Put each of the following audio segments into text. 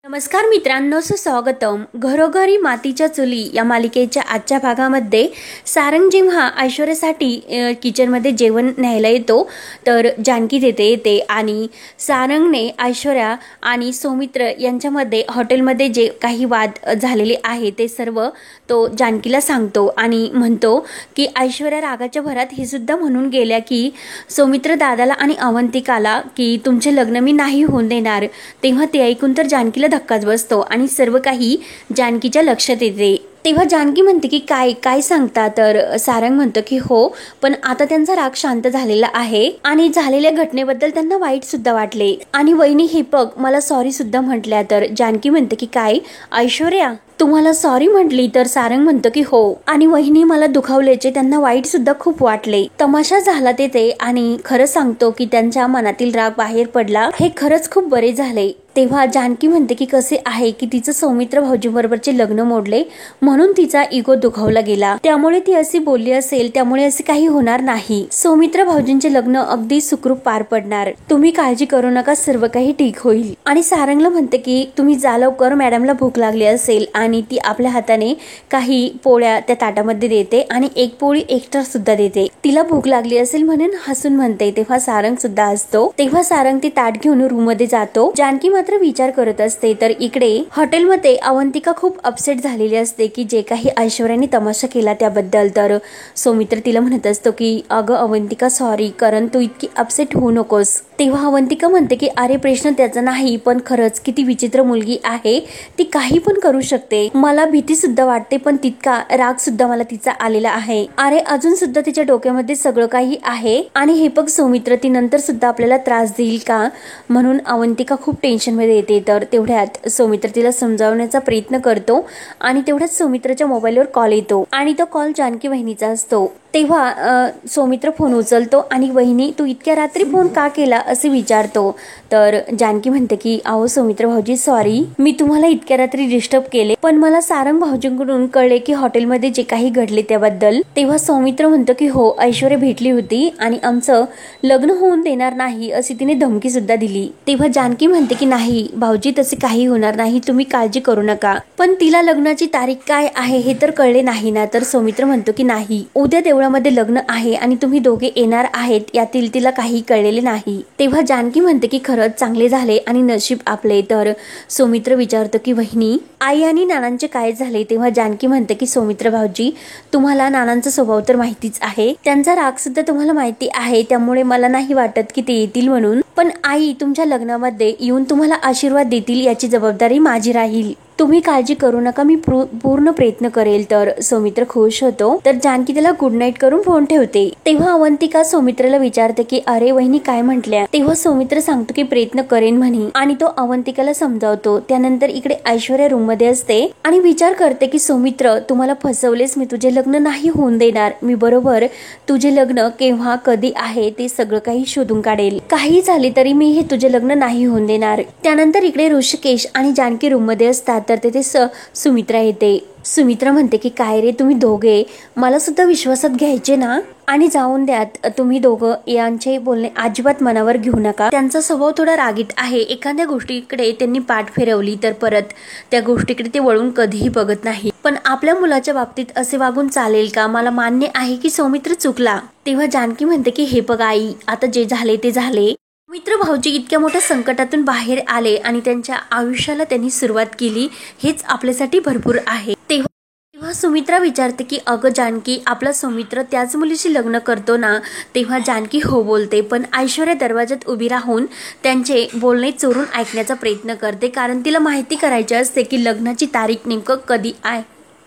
नमस्कार मित्रांनो, स्वागतम. घरोघरी मातीच्या चुली या मालिकेच्या आजच्या भागामध्ये सारंग जेव्हा ऐश्वर्यासाठी किचनमध्ये जेवण न्यायला येतो तर जानकी तिथे येते आणि सारंगने ऐश्वर्या आणि सौमित्र यांच्यामध्ये हॉटेलमध्ये जे काही वाद झालेले आहे ते सर्व तो जानकीला सांगतो आणि म्हणतो की ऐश्वर्या रागाच्या भरात हे सुद्धा म्हणून गेल्या की सौमित्र दादाला आणि अवंतिकाला की तुमचे लग्न मी नाही होऊन देणार. तेव्हा ते ऐकून तर जानकीला धक्काच बसतो आणि सर्व काही जानकीच्या लक्षात येते. तेव्हा जानकी म्हणते की काय काय सांगता. तर सारंग म्हणतो की हो, पण आता त्यांचा राग शांत झालेला आहे आणि झालेल्या घटनेबद्दल त्यांना वाईट सुद्धा वाटले आणि वहिनी हे बघ मला सॉरी सुद्धा म्हटल्या. तर जानकी म्हणते की काय ऐश्वर्या तुम्हाला सॉरी म्हटली. तर सारंग म्हणतो की हो, आणि वहिनी मला दुखावल्याचे त्यांना वाईट सुद्धा खूप वाटले. तमाशा झाला ते आणि खरं सांगतो की त्यांच्या मनातील राग बाहेर पडला. हे खरंच खूप बरे झाले. तेव्हा जानकी म्हणते की कसे आहे की तिचं सौमित्र भाऊजी बरोबरचे लग्न मोडले म्हणून तिचा इगो दुखावला गेला, त्यामुळे ती अशी बोलली असेल, त्यामुळे असे काही होणार नाही. सौमित्र भाऊजींचे लग्न अगदी सुखरूप पार पडणार, तुम्ही काळजी करू नका, सर्व काही ठीक होईल. आणि सारंगला म्हणते की तुम्ही जा लवकर, मॅडमला भूक लागली असेल. आणि ती आपल्या हाताने काही पोळ्या त्या ताटामध्ये देते आणि एक पोळी एक्स्ट्रा सुद्धा देते. तिला भूक लागली असेल म्हणून हसून म्हणते. तेव्हा सारंग सुद्धा हसतो. तेव्हा सारंग ते ताट घेऊन रूम मध्ये जातो. जानकी विचार करत असते. तर इकडे हॉटेलमध्ये अवंतिका खूप अपसेट झालेली असते की जे काही ऐश्वर्याने तमाशा केला त्याबद्दल. तर सौमित्र तिला म्हणत असतो की अगं अवंतिका सॉरी, कारण तू इतकी अपसेट होऊ नकोस. तेव्हा अवंतिका म्हणते की अरे प्रश्न त्याचा नाही, पण खरंच किती विचित्र मुलगी आहे, ती काही पण करू शकते. मला भीती सुद्धा वाटते, पण तितका राग सुद्धा मला तिचा आलेला आहे. अरे अजून सुद्धा तिच्या डोक्यामध्ये सगळं काही आहे आणि हे बघ सौमित्र, ती नंतर सुद्धा आपल्याला त्रास देईल का, म्हणून अवंतिका खूप टेन्शन मध्ये येते. तर तेवढ्यात सौमित्र तिला समजावण्याचा प्रयत्न करतो आणि तेवढ्यात सौमित्रच्या मोबाईलवर कॉल येतो आणि तो कॉल जानकी वहिनीचा असतो. तेव्हा सौमित्र फोन उचलतो आणि वहिनी तू इतक्या रात्री फोन का केला असे विचारतो. तर जानकी म्हणते की अहो सौमित्र भाऊजी सॉरी, मी तुम्हाला इतक्या रात्री डिस्टर्ब केले, पण मला सारंग भाऊजींकडून कळले की हॉटेलमध्ये जे काही घडले त्याबद्दल. तेव्हा सौमित्र म्हणतो की हो, ऐश्वर्या भेटली होती आणि आमचं लग्न होऊन देणार नाही अशी तिने धमकी सुद्धा दिली. तेव्हा जानकी म्हणते की नाही भाऊजी, तसे काही होणार नाही, तुम्ही काळजी करू नका. पण तिला लग्नाची तारीख काय आहे हे तर कळले नाही ना. तर सौमित्र म्हणतो की नाही, उद्या देवळामध्ये लग्न आहे आणि तुम्ही दोघे येणार आहेत यातील तिला काही कळलेले नाही. तेव्हा जानकी म्हणते की खरंच चांगले झाले आणि नशीब आपले. तर सौमित्र विचारतो की वहिनी आई आणि नानांचे काय झाले. तेव्हा जानकी म्हणते की सौमित्र भाऊजी तुम्हाला नानांचा स्वभाव तर माहितीच आहे, त्यांचा राग सुद्धा तुम्हाला माहिती आहे, त्यामुळे मला नाही वाटत की ते येतील म्हणून, पण आई तुमच्या लग्नामध्ये येऊन तुम्हाला आशीर्वाद देतील याची जबाबदारी माझी राहील, तुम्ही काळजी करू नका, मी पूर्ण प्रयत्न करेल. तर सौमित्र खुश होतो. तर जानकी त्याला गुड नाईट करून फोन ठेवते. तेव्हा अवंतिका सौमित्रला विचारते की अरे वहिनी काय म्हटल्या. तेव्हा सौमित्र सांगतो की प्रयत्न करेन म्हणे आणि तो अवंतिकाला समजावतो. त्यानंतर इकडे ऐश्वर्या रूम मध्ये असते आणि विचार करते की सौमित्र तुम्हाला फसवलेस, मी तुझे लग्न नाही होऊन देणार, मी बरोबर तुझे लग्न केव्हा कधी आहे ते सगळं काही शोधून काढेल, काही झाले तरी मी हे तुझे लग्न नाही होऊन देणार. त्यानंतर इकडे ऋषिकेश आणि जानकी रूम मध्ये असतात. तर तिथे सुमित्रा येते. सुमित्रा म्हणते की काय रे तुम्ही दोघे मला सुद्धा विश्वासात घ्यायचे ना, आणि जाऊन द्यात, तुम्ही दोघं यांचे बोलणे अजिबात मनावर घेऊ नका, त्यांचा स्वभाव थोडा रागीट आहे, एखाद्या गोष्टीकडे त्यांनी पाठ फिरवली तर परत त्या गोष्टीकडे ते वळून कधीही बघत नाही, पण आपल्या मुलाच्या बाबतीत असे वागून चालेल का. मला मान्य आहे की सौमित्र चुकला. तेव्हा जानकी म्हणते की हे बघ आई, आता जे झाले ते झाले. सौमित्र भाऊजी इतक्या मोठ्या संकटातून बाहेर आले आणि त्यांच्या आयुष्याला त्यांनी सुरुवात केली, हेच आपल्यासाठी भरपूर आहे. तेव्हा सुमित्रा विचारते की अगं जानकी, आपला सौमित्र त्याच मुलीशी लग्न करतो ना. तेव्हा जानकी हो बोलते, पण ऐश्वर्या दरवाजात उभी राहून त्यांचे बोलणे चोरून ऐकण्याचा प्रयत्न करते, कारण तिला माहिती करायची असते की लग्नाची तारीख नेमकं कधी आहे.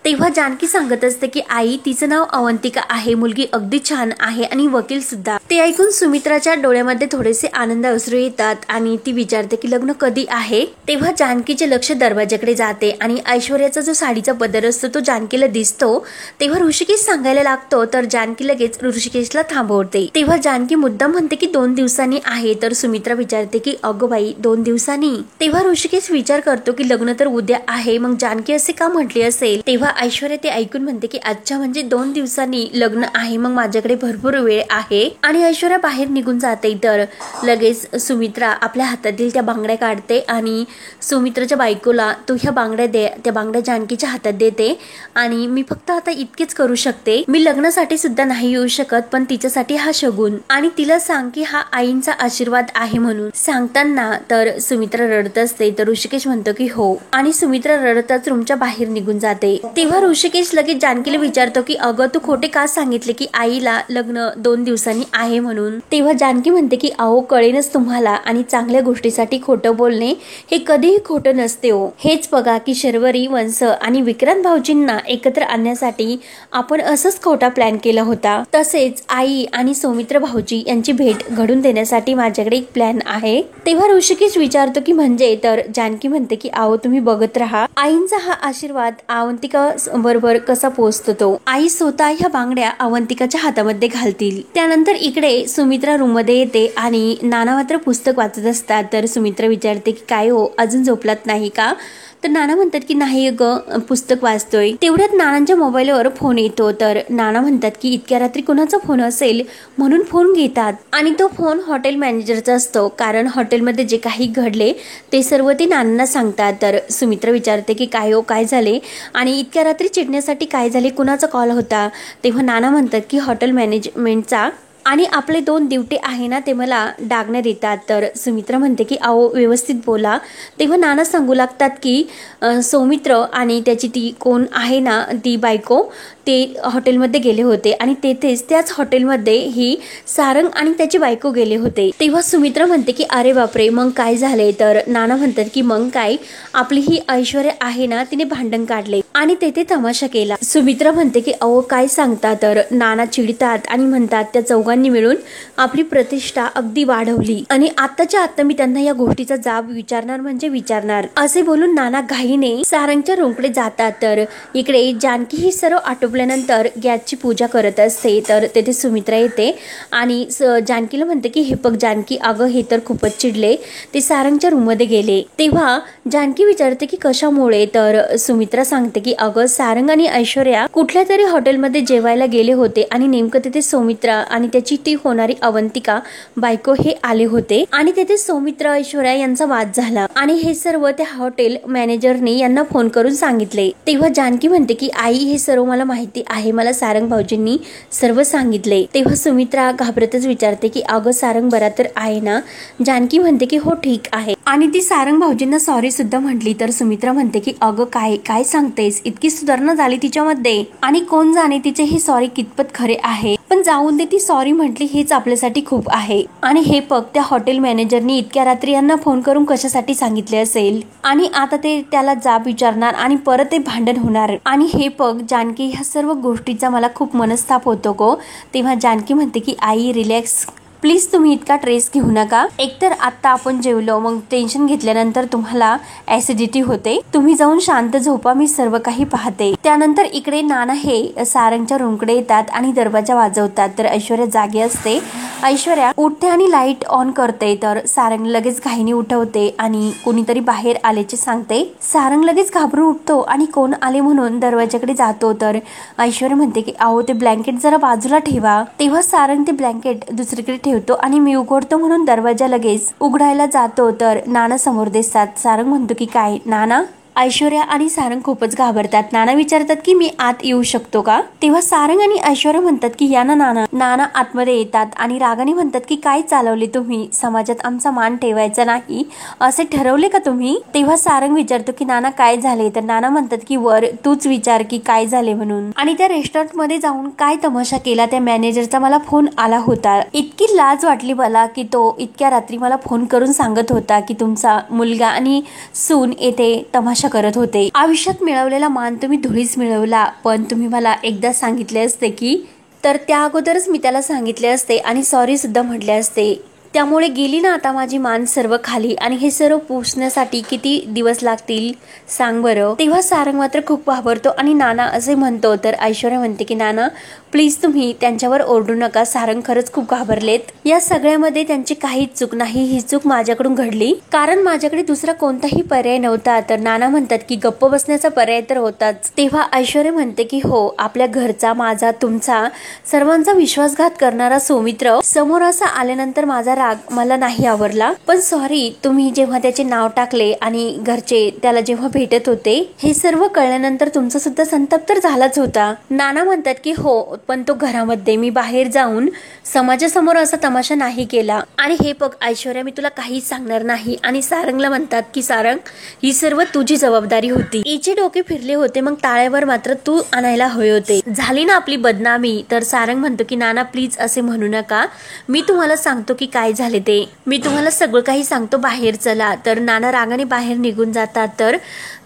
तेव्हा जानकी सांगत असते की आई तिचं नाव अवंतिका आहे, मुलगी अगदी छान आहे आणि वकील सुद्धा. ते ऐकून सुमित्राच्या डोळ्यामध्ये थोडेसे आनंद अश्रू येतात आणि ती विचारते की लग्न कधी आहे. तेव्हा जानकीचे लक्ष दरवाजाकडे जाते आणि ऐश्वर्याचा जो साडीचा पदर असतो तो जानकीला दिसतो. तेव्हा ऋषिकेश सांगायला लागतो, तर जानकी लगेच ऋषिकेशला थांबवते. तेव्हा जानकी मुद्दाम म्हणते की 2 दिवसांनी आहे. तर सुमित्रा विचारते की अगं बाई 2 दिवसांनी. तेव्हा ऋषिकेश विचार करतो की लग्न तर उद्या आहे, मग जानकी असे का म्हटली असेल. तेव्हा ऐश्वर्या ते ऐकून म्हणते की अच्छा, म्हणजे 2 दिवसांनी लग्न आहे, मग माझ्याकडे भरपूर वेळ आहे आणि आणि ऐश्वर्या बाहेर निघून जाते तर लगेच सुमित्रा आपल्या हातातील त्या बांगड्या काढते आणि सुमित्राच्या बायकोला तू ह्या बांगड्या दे, त्या बांगड्या जानकीच्या हातात देते आणि मी फक्त आता इतकेच करू शकते, मी लग्नासाठी सुद्धा नाही येऊ शकत, पण तिच्यासाठी हा शगुन आणि तिला सांग की हा आईंचा आशीर्वाद आहे म्हणून सांगताना तर सुमित्रा रडत असते तर ऋषिकेश म्हणतो की हो आणि सुमित्रा रडतच रूमच्या बाहेर निघून जाते। तेव्हा ऋषिकेश लगेच जानकीला विचारतो की अगं तू खोटे का सांगितले की आईला लग्न 2 दिवसांनी आहे म्हणून। तेव्हा जानकी म्हणते की अहो कळेनच तुम्हाला आणि चांगल्या गोष्टीसाठी खोटं बोलणे हे कधीही खोटं नसते हो। हेच बघा की शर्वरी वंश आणि विक्रांत भाऊजींना एकत्र आणण्यासाठी आपण असंच खोटा प्लॅन केला होता। तसेच आई आणि सौमित्र भाऊजी यांची भेट घडून देण्यासाठी माझ्याकडे एक प्लॅन आहे। तेव्हा ऋषिकेश विचारतो की म्हणजे, तर जानकी म्हणते की अहो तुम्ही बघत राहा आईंचा हा आशीर्वाद अवंतिका बरोबर कसा पोहोचतो। आई स्वतः ह्या बांगड्या अवंतिकाच्या हातामध्ये घालतील। त्यानंतर इकडे सुमित्रा रूम मध्ये येते आणि नाना मात्र पुस्तक वाचत असतात तर सुमित्रा विचारते की काय हो अजून झोपलात नाही का? तर नाना म्हणतात की नाही ग पुस्तक वाचतोय। तेवढ्यात नानांच्या मोबाईलवर फोन येतो तर नाना म्हणतात की इतक्या रात्री कोणाचा फोन असेल म्हणून फोन घेतात आणि तो फोन हॉटेल मॅनेजरचा असतो, कारण हॉटेलमध्ये जे काही घडले ते सर्व ते नानांना सांगतात। तर सुमित्रा विचारते की काय हो काय झाले आणि इतक्या रात्री चिडण्यासाठी काय झाले, कुणाचा कॉल होता? तेव्हा नाना म्हणतात की हॉटेल मॅनेजमेंटचा आणि आपले 2 ड्युटी आहे ना ते मला डागण्यात येतात। तर सुमित्रा म्हणते की अहो व्यवस्थित बोला। तेव्हा नाना सांगू लागतात की सौमित्र आणि त्याची ती कोण आहे ना ती बायको ते हॉटेलमध्ये गेले होते आणि तेथेच त्याच हॉटेलमध्ये ही सारंग आणि त्याची बायको गेले होते। तेव्हा सुमित्रा म्हणते की अरे बापरे मग काय झाले? तर नाना म्हणतात की मग काय, आपली ही ऐश्वर्या आहे ना तिने भांडण काढले आणि तेथे तमाशा केला। सुमित्रा म्हणते की अहो काय सांगता? तर नाना चिडतात आणि म्हणतात त्या चौघांनी मिळून आपली प्रतिष्ठा अगदी वाढवली आणि आताच्या आता मी त्यांना या गोष्टीचा जाब विचारणार म्हणजे विचारणार, असे बोलून नाना घाईने सारंगच्या रूमकडे जातात। तर इकडे जानकी ही सर्व आटोपल्यानंतर गॅसची पूजा करत असते तर तेथे सुमित्रा येते आणि जानकीला म्हणते की हे बघ जानकी अगं हे तर खूपच चिडले, ते सारंगच्या रूम मध्ये गेले। तेव्हा जानकी विचारते की कशामुळे? तर सुमित्रा सांगते की अगं सारंग आणि ऐश्वर्या कुठल्या तरी हॉटेलमध्ये जेवायला गेले होते आणि नेमकं तिथे सौमित्रा आणि त्याची ती होणारी अवंतिका बायको हे आले होते आणि तेथे सौमित्र ऐश्वर्या यांचा वाद झाला आणि हे सर्व त्या हॉटेल मॅनेजरने यांना फोन करून सांगितले। तेव्हा जानकी म्हणते की आई हे सर्व मला माहिती आहे, मला सारंग भाऊजींनी सर्व सांगितले। तेव्हा सुमित्रा घाबरतच विचारते की अगं सारंग बरा तर आहे ना? जानकी म्हणते की हो ठीक आहे आणि ती सारंग भाऊजींना सॉरी सुद्धा म्हटली। तर सुमित्रा म्हणते की अगं काय काय सांगतेस, इतकी सुधारणा झाली तिच्यामध्ये आणि कोण जाणे तिचे हे सॉरी कितपत खरे आहे, पण जाऊन दे ती सॉरी म्हटली हेच आपल्यासाठी खूप आहे। आणि हे पग त्या हॉटेल मॅनेजरनी इतक्या रात्री यांना फोन करून कशासाठी सांगितले असेल आणि आता ते त्याला जाब विचारणार आणि परत ते भांडण होणार आणि हे पग जानकी ह्या सर्व गोष्टीचा मला खूप मनस्ताप होतो गो। तेव्हा जानकी म्हणते की आई रिलॅक्स प्लीज, तुम्ही इतका ट्रेस घेऊ नका, एकतर आता आपण जेवलो मग टेन्शन घेतल्यानंतर तुम्हाला ऍसिडिटी होते, तुम्ही जाऊन शांत झोपा, मी सर्व काही पाहते। त्यानंतर इकडे नाना हे सारंगच्या रूमकडे येतात आणि दरवाजा वाजवतात तर ऐश्वर्या जागी असते। ऐश्वर्या उठते आणि लाईट ऑन करते तर सारंग लगेच घाईने उठवते आणि कोणीतरी बाहेर आल्याचे सांगते। सारंग लगेच घाबरून उठतो आणि कोण आले म्हणून दरवाजाकडे जातो तर ऐश्वर्या म्हणते की अहो ते ब्लँकेट जरा बाजूला ठेवा। तेव्हा सारंग ते ब्लँकेट दुसरीकडे ठेवतो आणि मी उघडतो म्हणून दरवाजा लगेच उघडायला जातो तर नाना समोर दिसतात। सारंग म्हणतो की काय नाना? ऐश्वर्या आणि सारंग खूपच घाबरतात। नाना विचारतात की मी आत येऊ शकतो का? तेव्हा सारंग आणि ऐश्वर्या म्हणतात की या ना नाना। नाना आतमध्ये येतात आणि रागाने म्हणतात की काय चालवले तुम्ही, समाजात आमचा मान ठेवायचा नाही असे ठरवले का तुम्ही? तेव्हा सारंग विचारतो की नाना काय झाले? तर नाना म्हणतात की वर तूच विचार की काय झाले म्हणून, आणि त्या रेस्टॉरंट मध्ये जाऊन काय तमाशा केला, त्या मॅनेजरचा मला फोन आला होता, इतकी लाज वाटली मला की तो इतक्या रात्री मला फोन करून सांगत होता की तुमचा मुलगा आणि सून येथे तमाशा करत होते। आयुष्यात मिळवलेला मान तुम्ही धुळीस मिळवला, पण तुम्ही मला एकदा सांगितले असते की, तर त्या अगोदरच मी त्याला सांगितले असते आणि सॉरी सुद्धा म्हटले असते, त्यामुळे गेली ना आता माझी मान सर्व खाली आणि हे सर्व पुसण्यासाठी किती दिवस लागतील सांग बरं। तेव्हा सारंग मात्र खूप घाबरतो आणि नाना असे म्हणतो तर ऐश्वर्या म्हणते की नाना प्लीज तुम्ही त्यांच्यावर ओरडू नका. सारंग खरंच खूप घाबरलेत. या सगळ्यामध्ये त्यांची काहीच चूक नाही. ही चूक माझ्याकडून घडली कारण माझ्याकडे दुसरा कोणताही पर्याय नव्हता. तर नाना म्हणतात की गप्प बसण्याचा पर्याय तर होताच. तेव्हा ऐश्वर्या म्हणते की हो, आपल्या घरचा, माझा, तुमचा, सर्वांचा विश्वासघात करणारा सौमित्र समोर असा आल्यानंतर माझा राग मला नाही आवरला. पण सॉरी, तुम्ही जेव्हा त्याचे नाव टाकले आणि घरचे त्याला जेव्हा भेटत होते, हे सर्व कळल्यानंतर तुमचा सुद्धा संताप तर झालाच होता. नाना म्हणतात की हो, पण तो घरामध्ये, मी बाहेर जाऊन समाजासमोर असा तमाशा नाही केला. आणि हे बघ ऐश्वर्या, मी तुला काहीच सांगणार नाही. आणि सारंगला म्हणतात की सारंग, ही सर्व तुझी जबाबदारी होती. हिचे डोके फिरले होते, मग ताळ्यावर मात्र तू आणायला हवे होते. झाली ना आपली बदनामी. तर सारंग म्हणतो की नाना प्लीज असे म्हणू नका. मी तुम्हाला सांगतो की काय झाले ते. मी तुम्हाला सगळं काही सांगतो, बाहेर चला. तर नाना रागाने बाहेर निघून जातात. तर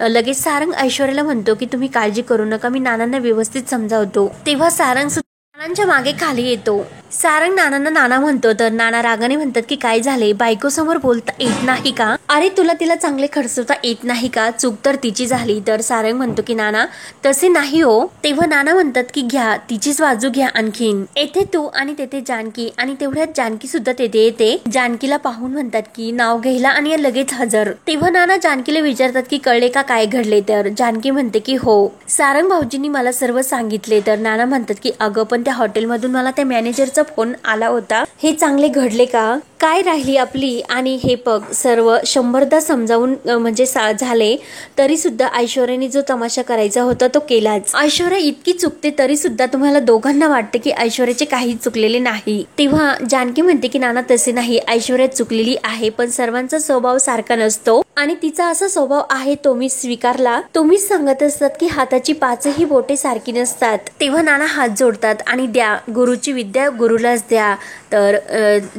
लगेच सारंग ऐश्वर्याला म्हणतो की तुम्ही काळजी करू नका, मी नानांना व्यवस्थित समजावतो. तेव्हा सारंग नानांच्या मागे खाली येतो. सारंग नानांना नाना म्हणतो. तर नाना रागाने म्हणतात की काय झाले, बायको समोर बोलता येत नाही का? अरे तुला तिला चांगले खडसवता येत नाही का? चूक तर तिची झाली. तर सारंग म्हणतो की नाना तसे नाही हो. तेव्हा नाना म्हणतात की घ्या, तिचीच बाजू घ्या आणखीन. येथे तू आणि तेथे जानकी, आणि तेवढ्यात जानकी सुद्धा तेथे येते. जानकीला पाहून म्हणतात की नाव घ्यायला आणि लगेच हजर. तेव्हा नाना जानकीला विचारतात की कळले का काय घडले? तर जानकी म्हणते की हो, सारंग भाऊजींनी मला सर्व सांगितले. तर नाना म्हणतात की अगं पण त्या हॉटेलमधून मला त्या मॅनेजरचा फोन आला होता, हे चांगले घडले का? काय राहिली आपली? आणि हे बघ सर्व 100दा समजावून म्हणजे झाले, तरी सुद्धा ऐश्वर्याने जो तमाशा करायचा होता तो केलाच. ऐश्वर्या इतकी चुकते तरी सुद्धा तुम्हाला दोघांना वाटते की ऐश्वर्याचे काही चुकलेले नाही. तेव्हा जानकी म्हणते की नाना तसे नाही, ऐश्वर्या चुकलेली आहे, पण सर्वांचा स्वभाव सारखा नसतो आणि तिचा असा स्वभाव आहे तो मी स्वीकारला. तुम्हीच सांगत असतात की हाताची 5ही बोटे सारखी नसतात. तेव्हा नाना हात जोडतात आणि द्या, गुरुची विद्या गुरुलाच द्या. तर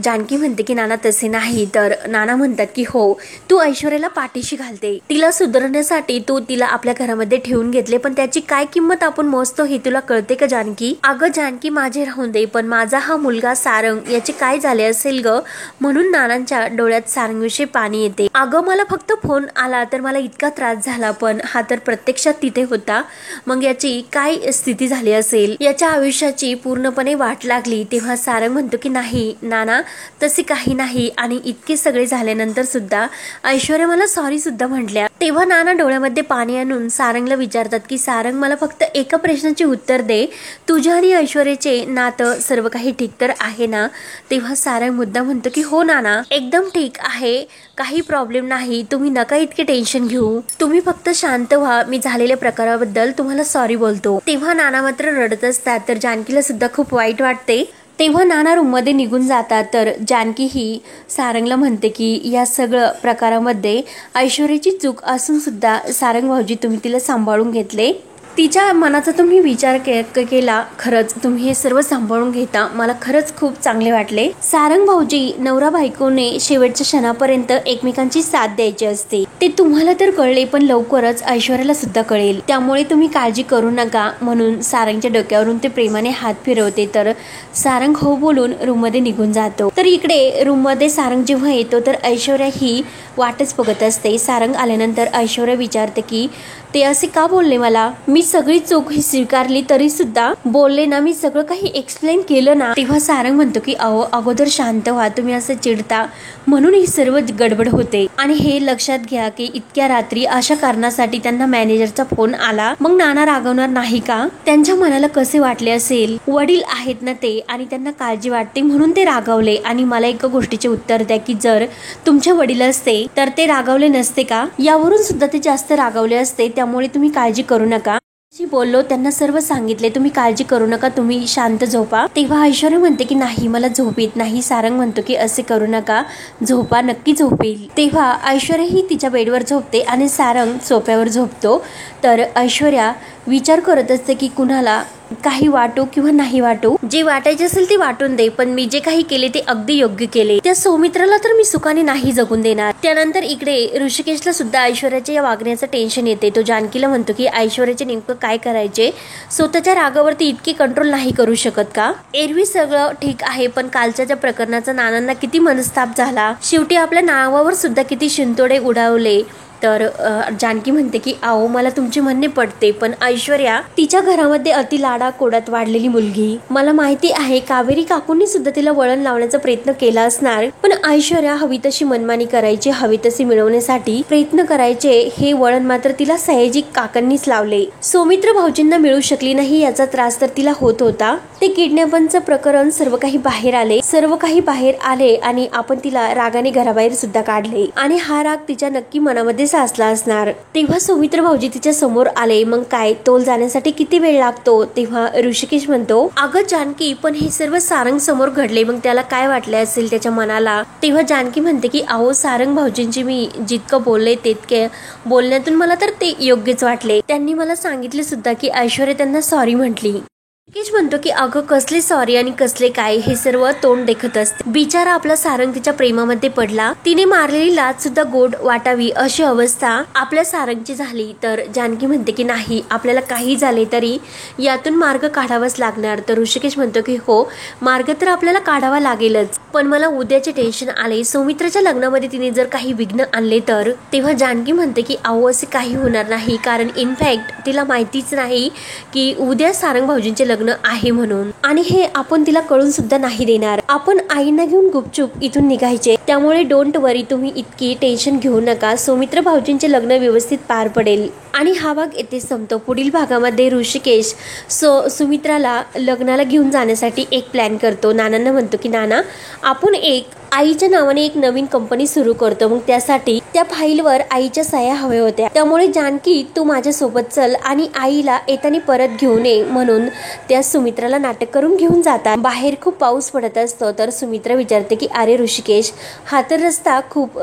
जानकी म्हणते की नाना तसे नाही. तर नाना म्हणतात की हो, तू ऐश्वर्याला पाठीशी घालते, तिला सुधारण्यासाठी तू तिला आपल्या घरामध्ये ठेवून घेतले, पण त्याची काय किंमत आपण मोजतो हे तुला कळते का जानकी? अगं जानकी माझे राहून दे, पण माझा हा मुलगा सारंग याचे काय झाले असेल ग? म्हणून नानांच्या डोळ्यात सारंगविषयी पाणी येते. अगं मला फक्त फोन आला तर मला इतका त्रास झाला, पण हा तर प्रत्यक्षात तिथे होता, मग याची काय स्थिती झाली असेल, याच्या आयुष्याची पूर्णपणे वाट लागली. तेव्हा सारंग म्हणतो की नाही नाना, तसे काही नाही. आणि इतके सगळे झाल्यानंतर सुद्धा ऐश्वर्या मला सॉरी सुद्धा म्हटल्या. तेव्हा नाना डोळ्यामध्ये पाणी आणून सारंगला विचारतात की सारंग मला फक्त एका प्रश्नाचे उत्तर दे, तुझ्या आणि ऐश्वर्याचे नातं सर्व काही ठीक तर आहे ना? तेव्हा सारंग मुद्दा म्हणतो की हो नाना, एकदम ठीक आहे, काही प्रॉब्लेम नाही, तुम्ही नका इतके टेन्शन घेऊ, तुम्ही फक्त शांत व्हा, मी झालेल्या प्रकाराबद्दल तुम्हाला सॉरी बोलतो. तेव्हा नाना मात्र रडत असतात. तर जानकीला सुद्धा खूप वाईट वाटते. तेव्हा नाना रूम मध्ये निघून जातात. तर जानकी ही सारंगला म्हणते की या सगळं प्रकारामध्ये ऐश्वर्याची चूक असून सुद्धा सारंग भाऊजी तुम्ही तिला सांभाळून घेतले, तिच्या मनाचा तुम्ही विचार केला, खरंच तुम्ही हे सर्व सांभाळून घेता, मला खरंच खूप चांगले वाटले. सारंग भाऊजी नवरा बायकोने शेवटच्या क्षणापर्यंत एकमेकांची साथ द्यायची असते, ते तुम्हाला तर कळले, पण लवकरच ऐश्वर्याला सुद्धा कळेल, त्यामुळे तुम्ही काळजी करू नका. म्हणून सारंगच्या डोक्यावरून ते प्रेमाने हात फिरवते. तर सारंग हो बोलून रूम मध्ये निघून जातो. तर इकडे रूम मध्ये सारंग जेव्हा येतो तर ऐश्वर्या ही वाटच बघत असते. सारंग आल्यानंतर ऐश्वर्या विचारते की ते असे का बोलले मला? मी सगळी चूक ही स्वीकारली तरी सुद्धा बोलले ना, मी सगळं काही एक्सप्लेन केलं ना. तेव्हा सारंग म्हणतो की अगोदर शांत व्हा, तुम्ही असं चिडता म्हणून ही सर्व गडबड होते. आणि हे लक्षात घ्या की इतक्या रात्री अशा कारणासाठी त्यांना मॅनेजरचा फोन आला, मग नाना रागवणार नाही का? त्यांच्या मनाला कसे वाटले असेल, वडील आहेत ना ते, आणि त्यांना काळजी वाटते म्हणून ते रागावले. आणि मला एका गोष्टीचे उत्तर द्या की जर तुमच्या वडील असते तर ते रागावले नसते का? यावरून सुद्धा ते जास्त रागावले असते, त्यामुळे तुम्ही काळजी करू नका. बोललो, त्यांना सर्व सांगितले, तुम्ही काळजी करू नका, तुम्ही शांत झोपा. तेव्हा ऐश्वर्या म्हणते की नाही मला झोप येत नाही. सारंग म्हणतो की असे करू नका, झोपा, नक्की झोप येईल. तेव्हा ऐश्वर्या ही तिच्या बेडवर झोपते आणि सारंग सोफ्यावर झोपतो. तर ऐश्वर्या विचार करत असते की कुणाला काही वाटो किंवा नाही वाटो, जे वाटायचे असेल ते वाटून दे, पण मी जे काही केले ते अगदी योग्य केले. त्या सौमित्राला तर मी सुखाने नाही जगून देणार. त्यानंतर इकडे ऋषिकेशला सुद्धा ऐश्वर्याच्या या वागण्याचं टेन्शन येते. तो जानकीला म्हणतो की ऐश्वर्याचे नेमकं काय करायचे, स्वतःच्या रागावरती इतकी कंट्रोल नाही करू शकत का? एरवी सगळं ठीक आहे, पण कालच्या त्या प्रकरणाचा नानांना किती मनस्ताप झाला, शेवटी आपल्या नावावर सुद्धा किती शिंतोडे उडावले. तर जानकी म्हणते की आओ मला तुमचे म्हणणे पटते, पण ऐश्वर्या तिच्या घरामध्ये अति लाडा कोडात वाढलेली मुलगी. मला माहिती आहे कावेरी काकूंनी सुद्धा तिला वळण लावण्याचा प्रयत्न केला असणार, पण ऐश्वर्या हवी तशी मनमानी करायची, हवी तशी मिळवण्यासाठी प्रयत्न करायचे, हे वळण मात्र तिला सयाजी काकांनीच लावले. सौमित्र भाऊजींना मिळू शकली नाही याचा त्रास तर तिला होत होता. ते किडनॅपचं प्रकरण सर्व काही बाहेर आले आणि आपण तिला रागाने घराबाहेर सुद्धा काढले आणि हा राग तिच्या नक्की मनामध्ये साचला असणार. तेव्हा सौमित्र भाऊजी तिच्या समोर आले. मग काय तोल जाण्यासाठी किती वेळ लागतो? तेव्हा ऋषिकेश म्हणतो अगं जानकी, पण हे सर्व सारंग समोर घडले, मग त्याला काय वाटले असेल त्याच्या मनाला? तेव्हा जानकी म्हणते की अहो सारंग भाऊजींची मी जितकं बोलले तितके बोलण्यातून मला तर ते योग्यच वाटले. त्यांनी मला सांगितले सुद्धा की ऐश्वर्या त्यांना सॉरी म्हटली. ऋषिकेश म्हणतो की अगं कसले सॉरी आणि कसले काय, हे सर्व तोंड देखत असते. बिचारा आपला सारंग तिच्या प्रेमामध्ये पडला, तिने मारलेली लाच सुद्धा गोड वाटावी अशी अवस्था आपल्या सारंगची झाली. तर जानकी म्हणते की नाही, आपल्याला काही झाले तरी यातून मार्ग काढावाच लागणार. तर ऋषिकेश म्हणतो की हो, मार्ग तर आपल्याला काढावा लागेलच, पण मला उद्याचे टेन्शन आले. सौमित्राच्या लग्नामध्ये तिने जर काही विघ्न आणले तर? तेव्हा जानकी म्हणते की अहो असे काही होणार नाही, कारण इनफॅक्ट तिला माहितीच नाही की उद्या सारंग भाऊजींचे लग्न आहे म्हणून, आणि हे आपण तिला कळून सुद्धा नाही देणार. आपण आईंना घेऊन गुपचूप इथून निघायचे. त्यामुळे डोंट वरी, तुम्ही इतकी टेन्शन घेऊ नका, सौमित्र भाऊजींचे लग्न व्यवस्थित पार पडेल. आणि हा भाग येथे संपतो. पुढील भागामध्ये ऋषिकेश सुमित्राला लग्नाला घेऊन जाण्यासाठी एक प्लॅन करतो. नानांना म्हणतो की नाना, आपण आईच्या नावाने एक नवीन कंपनी सुरू करतो, मग त्यासाठी त्या फाईलवर आईच्या सह्या हव्या होत्या. त्यामुळे जानकी तू माझ्या सोबत चल आणि आईला येताना परत घेऊन ये म्हणून त्या सुमित्राला नाटक करून घेऊन जातात. बाहेर खूप पाऊस पडत असतो. तर सुमित्रा विचारते की अरे ऋषिकेश, हा तर रस्ता खूप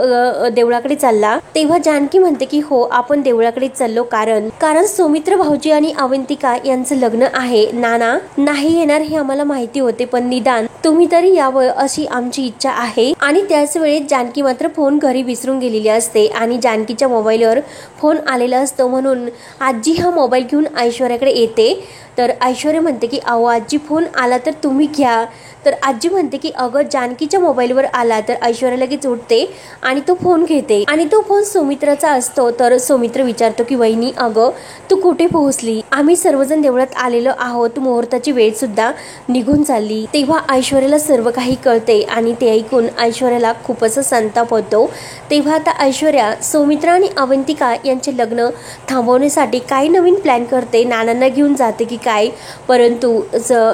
देवळाकडे चालला. तेव्हा जानकी म्हणते की हो, आपण देवळाकडे चाललो कारण सौमित्र भाऊजी आणि अवंतिका यांचं लग्न आहे. नाना नाही येणार हे आम्हाला माहिती होते, पण निदान तुम्ही तरी यावं अशी आमची इच्छा आहे. आणि त्याच वेळेस जानकी मात्र फोन घरी विसरून गेलेली असते आणि जानकीच्या मोबाईलवर फोन आलेला असतो, म्हणून आजी हा मोबाईल घेऊन ऐश्वर्याकडे येते. तर ऐश्वर्या म्हणते की अहो आजी, फोन आला तर तुम्ही घ्या. तर आजी म्हणते की अगं जानकीच्या मोबाईलवर आला. तर ऐश्वर्या लगेच उठते आणि तो फोन घेते आणि तो फोन सौमित्राचा असतो. तर सौमित्र विचारतो की वहिनी, अगं तू कुठे पोहोचली? आम्ही सर्वजण देवळात आलेलो आहोत, मुहूर्ताची वेळ सुद्धा निघून चालली. तेव्हा ऐश्वर्याला सर्व काही कळते आणि ते ऐकून ऐश्वर्याला खूपच संताप होतो. तेव्हा आता ऐश्वर्या सौमित्र आणि अवंतिका यांचे लग्न थांबवण्यासाठी काय नवीन प्लॅन करते. नानांना घेऊन जाते की काय, परंतु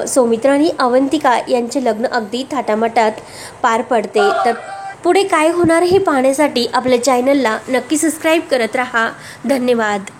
सौमित्र आणि अवंतिका यांचे लग्न अगदी थाटामाटात पार पडते. तर पुढे काय होणार हे पाहण्यासाठी आपल्या चॅनलला नक्की सबस्क्राईब करत राहा. धन्यवाद.